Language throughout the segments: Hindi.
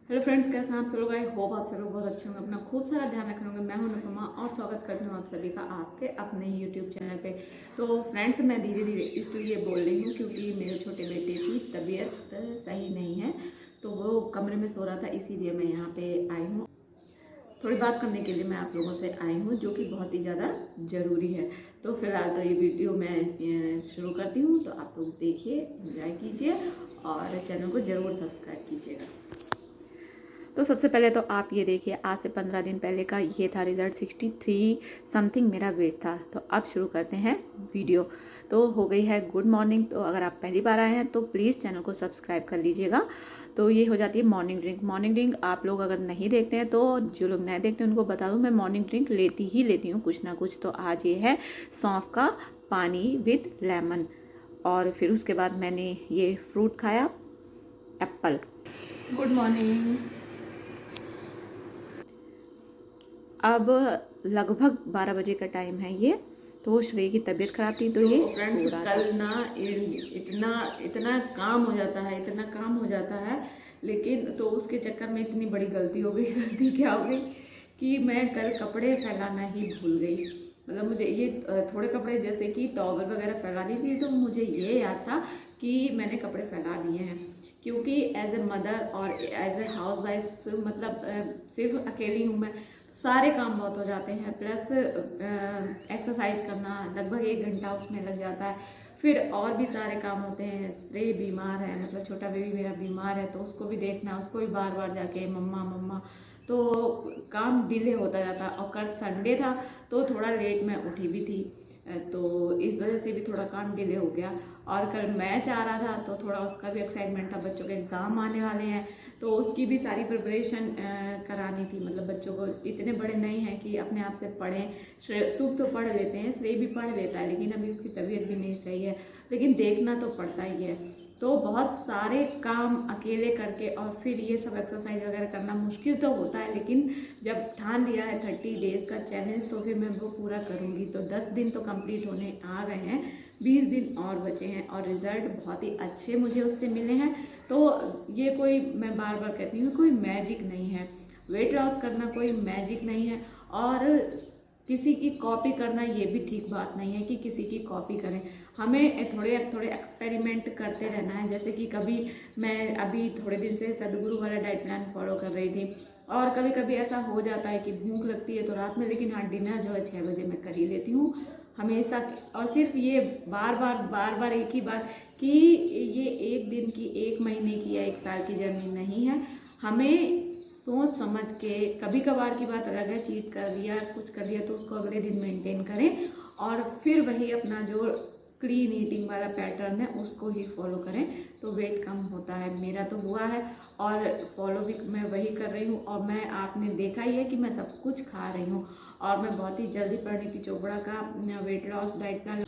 हेलो फ्रेंड्स, कैसे हैं आप सब लोग। आई होप आप सब लोग बहुत अच्छे होंगे, अपना खूब सारा ध्यान रख होंगे। मैं हूं अनुपमा और स्वागत करती हूं आप सभी का आपके अपने यूट्यूब चैनल पे। तो फ्रेंड्स, मैं धीरे धीरे इसलिए बोल रही हूं क्योंकि मेरे छोटे बेटे की तबीयत सही नहीं है, तो वो कमरे में सो रहा था, इसीलिए मैं यहाँ पे आई हूँ। थोड़ी बात करने के लिए मैं आप लोगों से आई हूँ, जो कि बहुत ही ज़्यादा ज़रूरी है। तो फिलहाल तो ये वीडियो मैं शुरू करती हूँ, तो आप लोग देखिए, एंजॉय कीजिए और चैनल को ज़रूर सब्सक्राइब कीजिएगा। तो सबसे पहले तो आप ये देखिए, आज से 15 दिन पहले का ये था रिजल्ट। 63 समथिंग मेरा वेट था। तो अब शुरू करते हैं वीडियो। तो हो गई है गुड मॉर्निंग। तो अगर आप पहली बार आए हैं तो प्लीज़ चैनल को सब्सक्राइब कर लीजिएगा। तो ये हो जाती है मॉर्निंग ड्रिंक। मॉर्निंग ड्रिंक आप लोग अगर नहीं देखते हैं, तो जो लोग नहीं देखते हैं उनको बता दूँ, मैं मॉर्निंग ड्रिंक लेती हूँ कुछ ना कुछ। तो आज ये है सौंफ का पानी विद लेमन, और फिर उसके बाद मैंने ये फ्रूट खाया, एप्पल। Good morning. अब लगभग 12 बजे का टाइम है ये। तो श्रेय की तबीयत खराब थी, तो ये फ्रेंड्स, कल ना इतना इतना काम हो जाता है, इतना काम हो जाता है, लेकिन तो उसके चक्कर में इतनी बड़ी गलती हो गई। गलती क्या हो गई कि मैं कल कपड़े फैलाना ही भूल गई। मतलब मुझे ये थोड़े कपड़े जैसे कि टॉवल वगैरह फैला दी थी, तो मुझे ये याद था कि मैंने कपड़े फैला दिए हैं। क्योंकि एज ए मदर और एज ए हाउस वाइफ, मतलब सिर्फ अकेली हूँ मैं, सारे काम बहुत हो जाते हैं। प्लस एक्सरसाइज करना लगभग 1 घंटा उसमें लग जाता है। फिर और भी सारे काम होते हैं। श्रेय बीमार है, मतलब छोटा बेबी मेरा बीमार है, तो उसको भी देखना, उसको भी बार बार जाके मम्मा मम्मा, तो काम डिले होता जाता। और कल संडे था तो थोड़ा लेट मैं उठी भी थी, तो इस वजह से भी थोड़ा काम डिले हो गया। और कल मैच आ रहा था, तो थोड़ा उसका भी एक्साइटमेंट था। बच्चों के एग्ज़ाम आने वाले हैं, तो उसकी भी सारी प्रिपरेशन करानी थी। मतलब बच्चों को इतने बड़े नहीं हैं कि अपने आप से पढ़ें। सुख तो पढ़ लेते हैं, श्रेय भी पढ़ लेता है, लेकिन अभी उसकी तबीयत भी नहीं सही है, लेकिन देखना तो पड़ता ही है। तो बहुत सारे काम अकेले करके और फिर ये सब एक्सरसाइज वगैरह करना मुश्किल तो होता है, लेकिन जब ठान लिया है 30 डेज का चैलेंज, तो फिर मैं वो पूरा करूँगी। तो 10 दिन तो कंप्लीट होने आ गए हैं, 20 दिन और बचे हैं, और रिज़ल्ट बहुत ही अच्छे मुझे उससे मिले हैं। तो ये कोई, मैं बार बार कहती हूँ, कोई मैजिक नहीं है। वेट लॉस करना कोई मैजिक नहीं है, और किसी की कॉपी करना ये भी ठीक बात नहीं है कि किसी की कॉपी करें। हमें थोड़े थोड़े एक्सपेरिमेंट करते रहना है। जैसे कि कभी मैं अभी थोड़े दिन से सदगुरु वाला डाइट प्लान फॉलो कर रही थी, और कभी कभी ऐसा हो जाता है कि भूख लगती है तो रात में, लेकिन हाँ, डिनर जो है 6 बजे मैं कर ही लेती हूँ हमेशा। और सिर्फ ये बार बार एक ही बात कि ये एक दिन की, एक महीने की या 1 साल की जर्नी नहीं है। हमें सोच समझ के, कभी कभार की बात अलग है, चीट कर दिया, कुछ कर दिया, तो उसको अगले दिन मेंटेन करें, और फिर वही अपना जो क्लीन ईटिंग वाला पैटर्न है उसको ही फॉलो करें, तो वेट कम होता है। मेरा तो हुआ है, और फॉलो भी मैं वही कर रही हूँ। और मैं, आपने देखा ही है कि मैं सब कुछ खा रही हूँ, और मैं बहुत ही जल्दी परिणीति चोपड़ा का वेट लॉस डाइट प्लान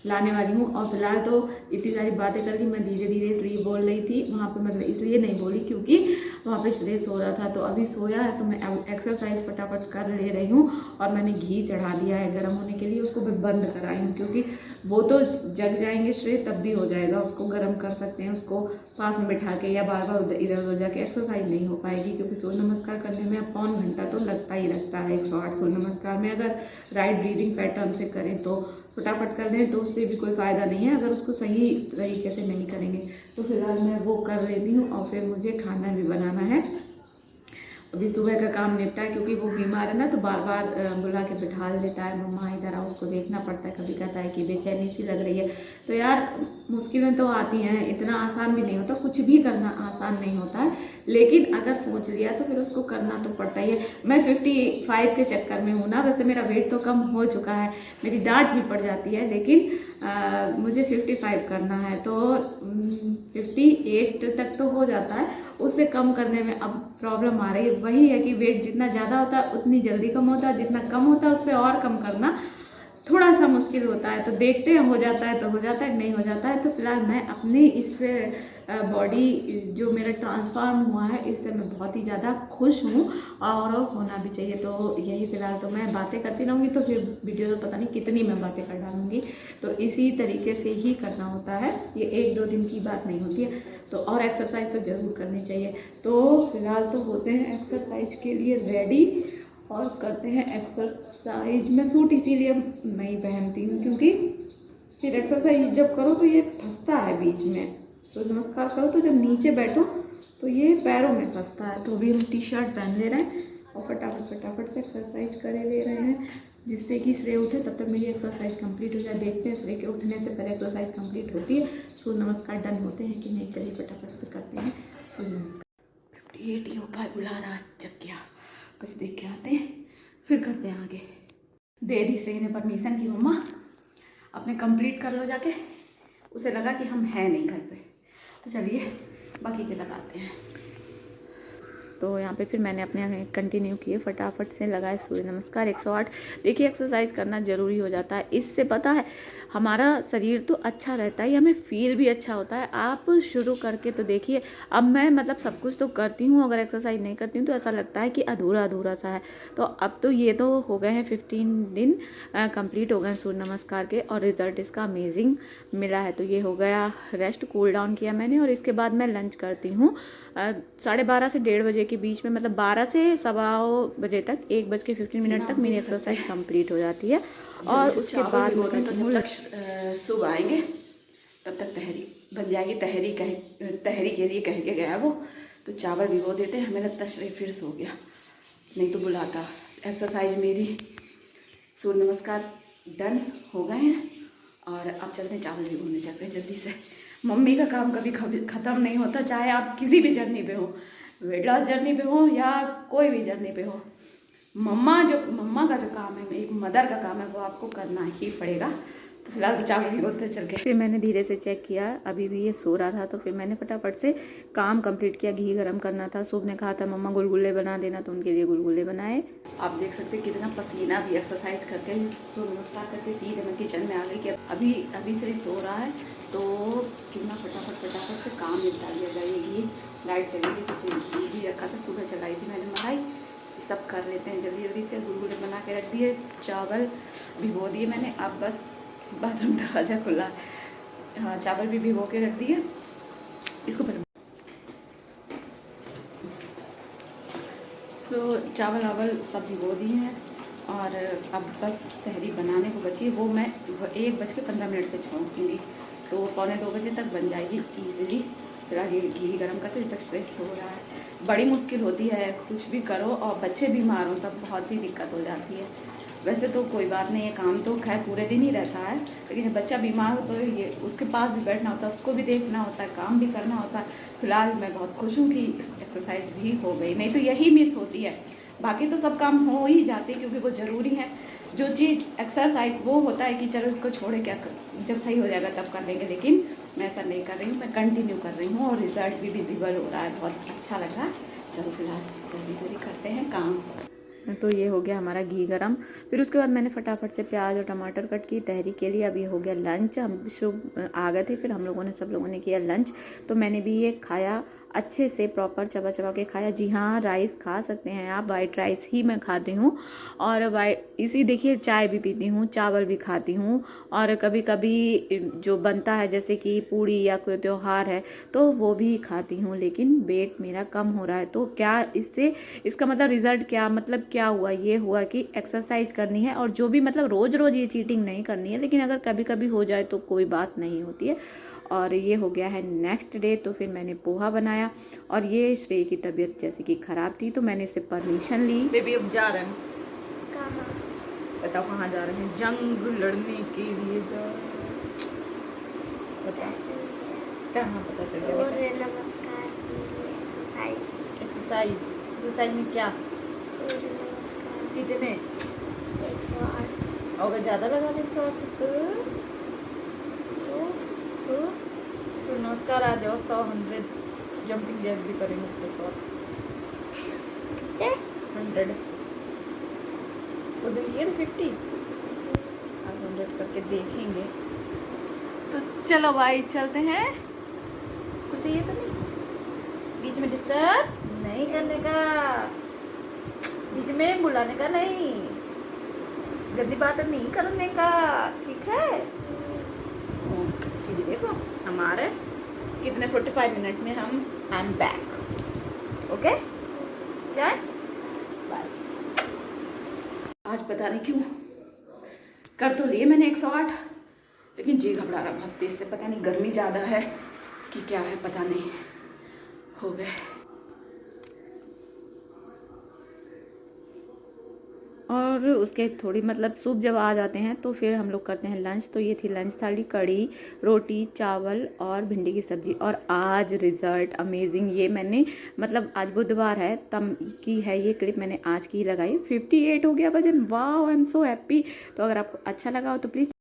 लाने वाली हूँ। और फिलहाल तो इतनी सारी बातें करके मैं धीरे धीरे इसलिए बोल रही थी वहाँ पे, मतलब इसलिए नहीं बोली क्योंकि वहाँ पे श्रेय सो रहा था। तो अभी सोया है, तो मैं एक्सरसाइज फटाफट कर ले रही हूँ, और मैंने घी चढ़ा दिया है गर्म होने के लिए, उसको मैं बंद कराई हूँ, क्योंकि वो तो जग जाएंगे श्रेय तब भी हो जाएगा, उसको गर्म कर सकते हैं, उसको पास में बैठा के, या बार बार इधर उधर जाके एक्सरसाइज नहीं हो पाएगी, क्योंकि सूर्य नमस्कार करने में पौन घंटा तो लगता ही लगता है। 108 सूर्य नमस्कार में अगर राइट ब्रीदिंग पैटर्न से करें तो फटाफट कर दें, तो उससे भी कोई फ़ायदा नहीं है अगर उसको सही तरीके से नहीं करेंगे। तो फिलहाल मैं वो कर लेती हूँ, और फिर मुझे खाना भी बनाना है। अभी सुबह का काम निपटा है, क्योंकि वो बीमार है ना, तो बार बार बुला के बिठा देता है, मम्मा इधर आओ, उसको देखना पड़ता है। कभी कहता है कि बेचैनी सी लग रही है। तो यार, मुश्किलें तो आती हैं, इतना आसान भी नहीं होता, कुछ भी करना आसान नहीं होता है, लेकिन अगर सोच लिया तो फिर उसको करना तो पड़ता ही है। मैं 55 के चक्कर में हूँ ना। वैसे मेरा वेट तो कम हो चुका है, मेरी डांट भी पड़ जाती है, लेकिन मुझे 55 करना है, तो 58 तक तो हो जाता है। उससे कम करने में अब प्रॉब्लम आ रही है। वही है कि वेट जितना ज़्यादा होता है उतनी जल्दी कम होता है, जितना कम होता है उससे और कम करना थोड़ा सा मुश्किल होता है। तो देखते हैं, हो जाता है तो हो जाता है, नहीं हो जाता है तो फिलहाल मैं अपनी इस बॉडी जो मेरा ट्रांसफॉर्म हुआ है, इससे मैं बहुत ही ज़्यादा खुश हूँ, और होना भी चाहिए। तो यही फिलहाल तो मैं बातें करती रहूँगी, तो फिर वीडियो तो पता नहीं कितनी मैं बातें कर डालूँगी। तो इसी तरीके से ही करना होता है, ये 1-2 दिन की बात नहीं होती है। तो और एक्सरसाइज तो ज़रूर करनी चाहिए। तो फिलहाल तो होते हैं एक्सरसाइज के लिए रेडी और करते हैं एक्सरसाइज। मैं सूट इसीलिए नहीं पहनती हूँ क्योंकि फिर एक्सरसाइज जब करो तो ये फंसता है बीच में। सूर्य नमस्कार करो तो जब नीचे बैठो तो ये पैरों में फंसता है। तो अभी हम टी शर्ट पहन ले रहे हैं और फटाफट से एक्सरसाइज करे ले रहे हैं, जिससे कि श्रेय उठे तब तक मेरी एक्सरसाइज कंप्लीट हो जाए। देखते हैं श्रेय के उठने से पहले एक्सरसाइज कंप्लीट होती है, सूर्य नमस्कार डन होते हैं कि नहीं। चलिए फटाफट से करते हैं सूर्य नमस्कार। 58 यो भाई बुला रहा है, जग गया, बस देख के आते हैं फिर करते हैं आगे। दे दी श्रेय ने परमिशन की मम्मा अपने कंप्लीट कर लो जाके। उसे लगा कि हम हैं नहीं घर पे, तो चलिए बाकी के लगाते हैं। तो यहाँ पे फिर मैंने अपने कंटिन्यू किए, फटाफट से लगाए सूर्य नमस्कार 108। देखिए एक्सरसाइज करना ज़रूरी हो जाता है, इससे पता है हमारा शरीर तो अच्छा रहता है, हमें फील भी अच्छा होता है। आप शुरू करके तो देखिए, अब मैं मतलब सब कुछ तो करती हूँ, अगर एक्सरसाइज नहीं करती हूँ तो ऐसा लगता है कि अधूरा अधूरा सा है। तो अब तो ये तो हो गए हैं 15 दिन कंप्लीट हो गए सूर्य नमस्कार के और रिज़ल्ट इसका अमेजिंग मिला है। तो ये हो गया रेस्ट, कूल डाउन किया मैंने और इसके बाद मैं लंच करती हूँ 12:30 से 1:30 बजे के बीच में, मतलब 12 से 1:15 बजे तक, 1:15 तक मेरी एक्सरसाइज कंप्लीट हो जाती है। और उसके बाद तो जब तक सुबह आएंगे तब तक तहरी बन जाएगी। तहरी के लिए कह के गया वो, तो चावल भिगो देते हैं। हमें लगता है फिर सो गया, नहीं तो बुलाता। एक्सरसाइज मेरी सूर्य नमस्कार डन हो गए हैं और अब चलते हैं चावल भिगोने चल रहे जल्दी से। मम्मी का काम कभी ख़त्म नहीं होता, चाहे आप किसी भी जर्नी पे हो, वेट लॉस जर्नी पे हो या कोई भी जर्नी पे हो। मम्मा का जो काम है, एक मदर का काम है, वो आपको करना ही पड़ेगा। तो फिलहाल तो चावल भिगोते चल गए। फिर मैंने धीरे से चेक किया, अभी भी ये सो रहा था, तो फिर मैंने फटाफट से काम कंप्लीट किया। घी गरम करना था, शुभ ने कहा था मम्मा गुलगुले बना देना, तो उनके लिए गुलगुले बनाए। आप देख सकते हैं कितना पसीना भी एक्सरसाइज करके, सूर्य नमस्कार करके सीधे मैं किचन में आ गई कि अभी से सो रहा है, तो कितना फटाफट से काम निपटा लिया जाएगी। लाइट चलेगी तो घी भी रखा था, सुबह चलाई थी मैंने मलाई। ये सब कर लेते हैं जल्दी से। गुलगुले बना के रख दिए, चावल भिगो दिए मैंने, अब बस बाथरूम दरवाज़ा खुला। हाँ, चावल भी भिगो के रख दिए। इसको पहले तो चावल वावल सब भिगो दिए हैं और अब बस तहरी बनाने को बची। वो मैं 1:15 पे छोड़ूंगी, तो 1:45 बजे तक बन जाएगी ईजिली। फिलहाल ये घी गरम करते जब तक स्ट्रेस हो रहा है। बड़ी मुश्किल होती है कुछ भी करो और बच्चे बीमार हो तब बहुत ही दिक्कत हो जाती है। वैसे तो कोई बात नहीं है, काम तो खैर पूरे दिन ही रहता है, लेकिन जब बच्चा बीमार हो तो ये उसके पास भी बैठना होता है, उसको भी देखना होता है, काम भी करना होता है। फिलहाल मैं बहुत खुश हूँ कि एक्सरसाइज भी हो गई, नहीं तो यही मिस होती है। बाकी तो सब काम हो ही जाते हैं क्योंकि वो ज़रूरी है। जो चीज़ एक्सरसाइज वो होता है कि चलो इसको छोड़े, क्या जब सही हो जाएगा तब कर लेंगे, लेकिन मैं ऐसा नहीं कर रही हूँ, मैं कंटिन्यू कर रही हूँ और रिज़ल्ट भी विजिबल हो रहा है, बहुत अच्छा लग रहा है। चलो फिलहाल जल्दी करते हैं काम। तो ये हो गया हमारा घी गरम। फिर उसके बाद मैंने फटाफट से प्याज और टमाटर कट की तहरी के लिए। अब ये हो गया लंच। हम शुभ आ गए थे, फिर हम लोगों ने सब लोगों ने किया लंच। तो मैंने भी ये खाया, अच्छे से प्रॉपर चबा चबा के खाया। जी हाँ, राइस खा सकते हैं आप, वाइट राइस ही मैं खाती हूँ और इसी देखिए चाय भी पीती हूँ, चावल भी खाती हूँ और कभी कभी जो बनता है जैसे कि पूड़ी या कोई त्यौहार है तो वो भी खाती हूँ। लेकिन वेट मेरा कम हो रहा है, तो क्या इसका मतलब रिजल्ट क्या हुआ? ये हुआ कि एक्सरसाइज करनी है और जो भी मतलब रोज़ रोज़ ये चीटिंग नहीं करनी है, लेकिन अगर कभी कभी हो जाए तो कोई बात नहीं होती है। और ये हो गया है नेक्स्ट डे, तो फिर मैंने पोहा बनाया और ये श्रेय की तबीयत जैसे कि ख़राब थी तो मैंने इससे परमिशन ली। बेबी अब जा रहे हैं कहाँ? बताओ कहाँ जा रहे हैं? जंग लड़ने के लिए जा रहे हैं। बताओ कहाँ? पता चल गया? सूर्य नमस्कार एक्सरसाइज में क्या? सूर्य नमस्कार कितने? 108। अगर ज़्यादा लगा 108 तो सूर्य नमस्कार आ जाओ 100 जंपिंग जैक भी करेंगे उसके साथ 100 तो देखिए 50 अब 100 करके देखेंगे। तो चलो भाई चलते हैं। कुछ चाहिए तो नहीं? बीच में डिस्टर्ब नहीं करने का, बीच में बुलाने का नहीं, गंदी बात नहीं करने का, ठीक है? देखो हमारे कितने 45 मिनट में हम आई एम बैक। ओके क्या बाय। आज पता नहीं क्यों कर तो लिए मैंने 108, लेकिन जी घबरा रहा बहुत तेज से। पता नहीं गर्मी ज़्यादा है कि क्या है, पता नहीं। हो गए। और उसके थोड़ी मतलब सूप जब आ जाते हैं तो फिर हम लोग करते हैं लंच। तो ये थी लंच थाली, कढ़ी, रोटी, चावल और भिंडी की सब्जी। और आज रिज़ल्ट अमेजिंग। ये मैंने मतलब आज बुधवार है तब की है ये क्लिप, मैंने आज की ही लगाई। 58 हो गया वजन। वाह, आई एम सो हैप्पी। तो अगर आपको अच्छा लगा हो तो प्लीज़